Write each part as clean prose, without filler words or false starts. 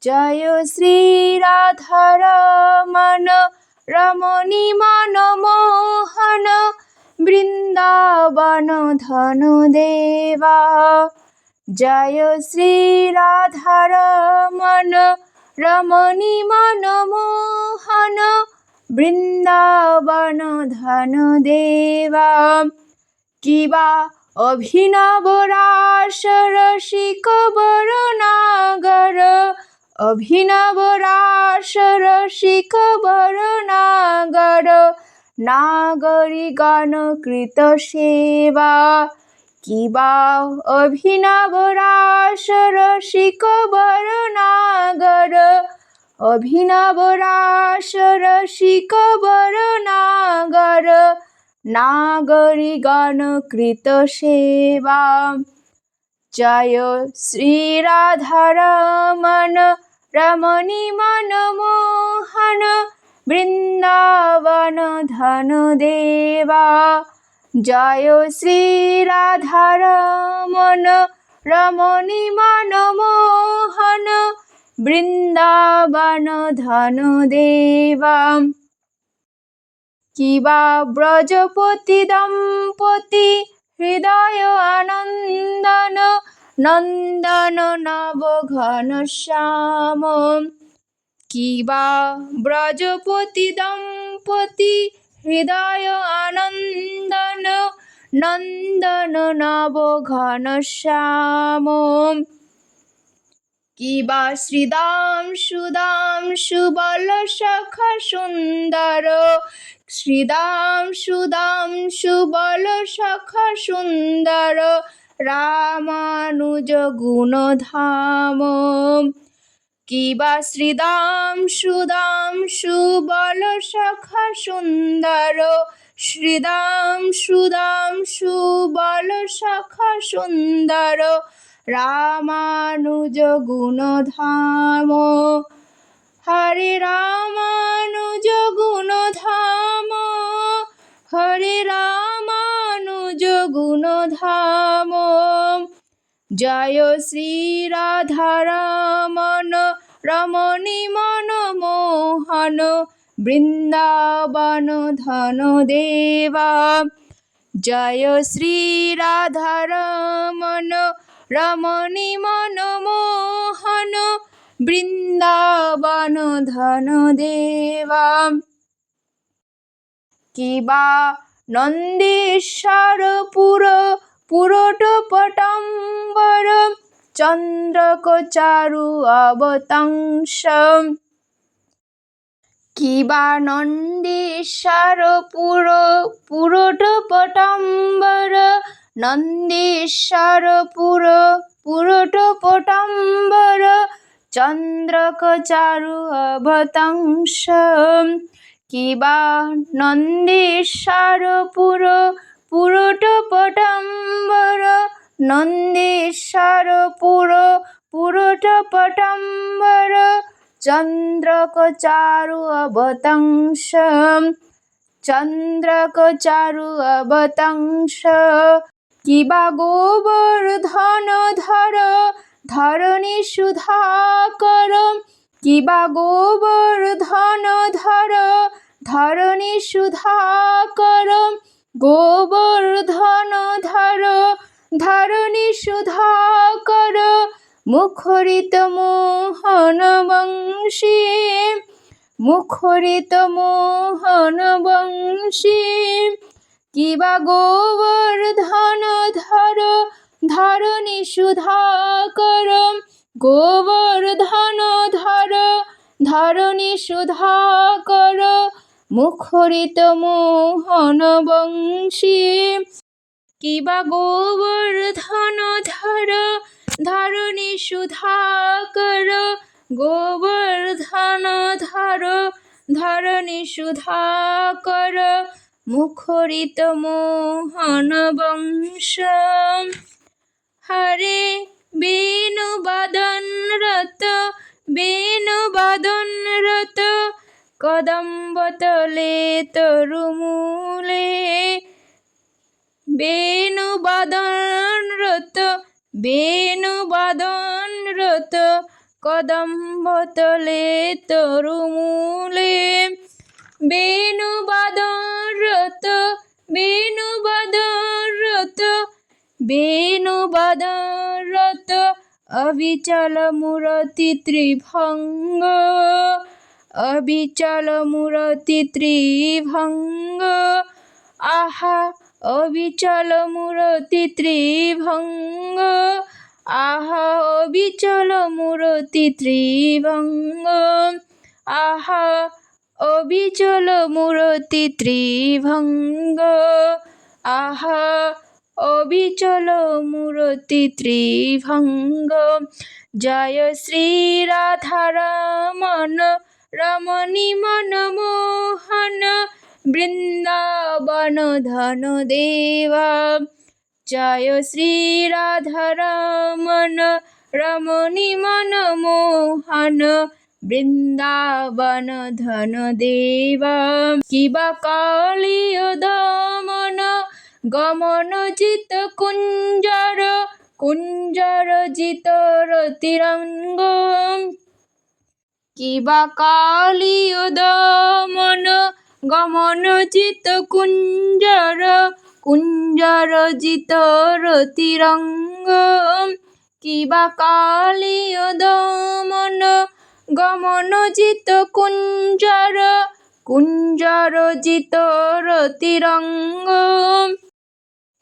জয় শ্রী রাধারমণ রমণী মনমোহন বৃন্দাবন ধন দেবা। জয় শ্রী রাধারমণ রমণী মনমোহন বৃন্দাবন ধন দেবা। কিবা অভিনব রাস রসিক বরনাগর, অভিনব রাস রসিক বরনাগর নাগরী গণ কৃত সেবা। কিবা অভিনব রাস রসিক বরনাগর, অভিনব রাস রসিক বরনাগর নাগরী গণ কৃত সেবা। জয় শ্রী রাধারমণ রমণী মনমোহন বৃন্দাবন ধন দেবা। জয় শ্রী রাধারমণ রমণী মনমোহন বৃন্দাবন ধন দেবা। কিবা ব্রজপতি দম্পতি হৃদয় আনন্দন নন্দন নব ঘনশ্যাম। কিবা ব্রজপতি দম্পতি হৃদয় আনন্দন নন্দন নব ঘনশ্যাম। কিবা শ্রীদাম সুদাম সুবল সখা সুন্দর, শ্রীদাম সুদাম সুবল সখা সুন্দর রামানুজ গুণধাম। কিবা শ্রীদাম সুদাম সুবল সখা সুন্দর, শ্রীদাম সুদাম সুবল সখা সুন্দর রামানুজ গুণধাম। হরে রামানুজ গুণধাম, হরে রামানুজ গুণধাম। জয় শ্রী রাধারমণ রমণী মনমোহন বৃন্দাবন ধন দেবা। জয় শ্রী রাধারমণ রমণী মনমোহন বৃন্দাবন ধন দেবা। কিবা নন্দীশ্বর পুর পুরট পটম্বর চন্দ্রক চারু অবতংশ। কিবা নন্দীশ্বর পুর পুরট পটম্বর, নন্দীশ্বর পুর পুরট পটম্বর চন্দ্রক চারু অবতংশ। কিবা নন্দীশ্বর পুর পুরট পটম্বর, নন্দীশ্বর পুর পুরট পটম্বর চন্দ্রক চারু অবতংশ, চন্দ্রক চারু অবতংশ। কিবা গোবর্ধন ধর ধরণী সুধাকর, কিবা গোবর্ধন ধর ধরণী সুধাকর, গোবর্ধন ধর ধরণী সুধাকর মুখরিত মোহন বংশী, মুখরিত মোহন বংশী। কিবা গোবর্ধন ধর ধরণী সুধাকর, গোবর্ধন ধর ধরণী সুধাকর মুখরিত মোহন বংশী। কিবা গোবর্ধন ধর ধরণী সুধাকর, গোবর্ধন ধর ধরণী সুধাকর মুখরিত মোহন বংশ। হরে বেণুবাদন রত বেণুবাদন রত কদম্বতলে তরুমূলে, বেণুবাদন রত বেণুবাদন রত কদম্বতলে তরুমূলে বেণুবাদনরত বেণুবাদনরত বেণুবাদনরত অবিচল মূরতি ত্রিভঙ্গ অবিচল মূরতি ত্রিভঙ্গ আহা অবিচল মূরতি ত্রিভঙ্গ আহা অবিচল মূরতি ত্রিভঙ্গ আহা অবিচল মূরতি ত্রিভঙ্গ আহা অবিচল মূরতি ত্রিভঙ্গ জয় শ্রী রাধারমণ রমণী মনমোহন বৃন্দাবন ধন দেবা জয় শ্রী রাধারমণ রমণী মনমোহন বৃন্দাবন ধন দেবা কিবা কালীয় দমন গমন জিত কুঞ্জর কুঞ্জর জিত রতিরঙ্গ কিবা কালীয় দমন গমন জিত কুঞ্জর কুঞ্জর জিত রতিরঙ্গ কিবা কালীয় দমন গমন জিত কুঞ্জর কুঞ্জর জিত রতিরঙ্গ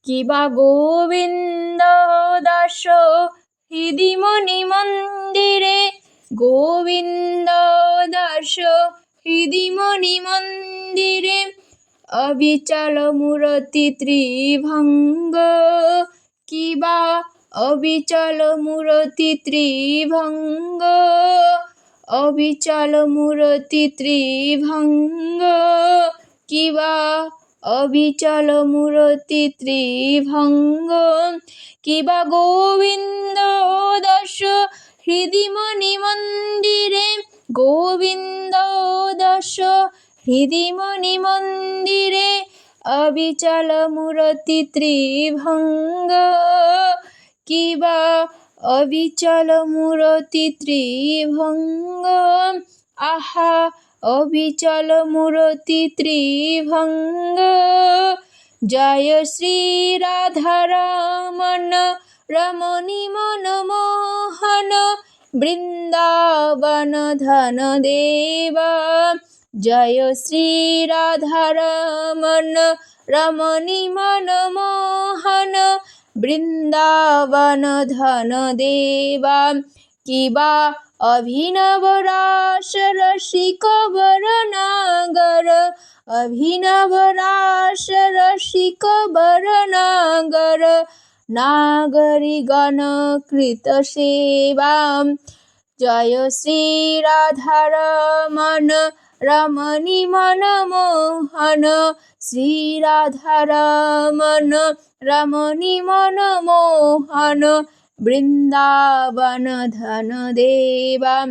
কিবা গোবিন্দ দাস হৃদিমণি মন্দিরে গোবিন্দ দাস হৃদিমণি মন্দিরে অবিচল মূরতি ত্রিভঙ্গ কিবা অবিচল মূরতি ত্রিভঙ্গ অবিচল মূরতি ত্রিভঙ্গ কিবা অবিচল মূরতি ত্রিভঙ্গ কিবা গোবিন্দ দাস হৃদিমণি মন্দিরে গোবিন্দ দাস হৃদিমণি মন্দিরে অবিচল মূরতি ত্রিভঙ্গ কিবা অবিচল মূরতি ত্রিভঙ্গ আহা অবিচল মূরতি ত্রিভঙ্গ জয় শ্রী রাধারমণ রমণী মনমোহন বৃন্দাবন ধন দেবা জয় শ্রী রাধারমণ রমণী মনমোহন বৃন্দাবন ধন দেবা কিবা অভিনব রাস রসিক বরনাগর অভিনব রাস রসিক বরনাগর নাগরিগণ কৃত সেবা জয় শ্রী রাধারমণ রমণী মনমোহন শ্রী রাধারমণ রমণী মনমোহন বৃন্দাবন ধন দেবা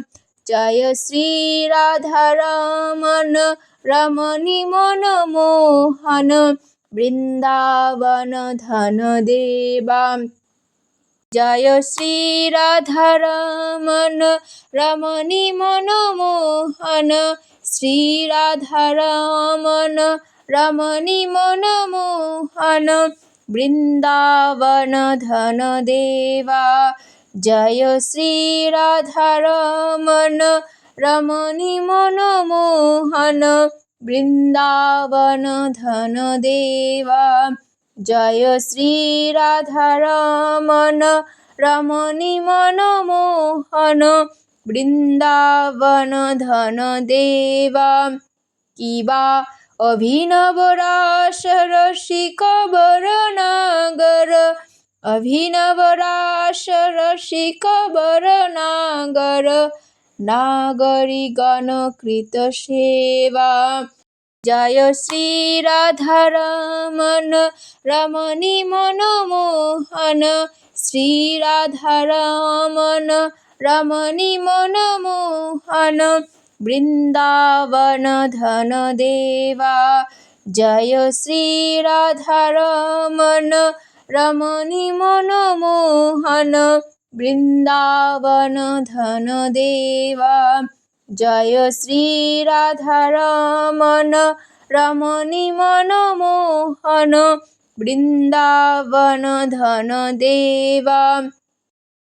জয় শ্রী রাধারমণ রমণী মনমোহন বৃন্দাবন ধন দেবা জয় শ্রী রাধারমণ রমণী মনমোহন শ্রী রাধারমণ রমণী মনমোহন বৃন্দাবন ধন দেবা জয় শ্রী রাধারমণ রমণী মনমোহন বৃন্দাবন ধন দেবা জয় শ্রী রাধারমণ রমণী মনমোহন বৃন্দাবন ধন দেবা কিবা অভিনব রাস রসিক বরনাগর অভিনব রাস রসিক বরনাগর নাগরিগণ কৃত সেবা জয় শ্রী রাধারমণ রমণী মনমোহন শ্রী রাধারমণ রমণী মনমোহন বৃন্দাবন ধন দেবা জয় শ্রী রাধারমণ রমণী মনমোহন বৃন্দাবন ধন দেবা। জয় শ্রী রাধারমণ রমণী মনমোহন, বৃন্দাবন ধন দেবা।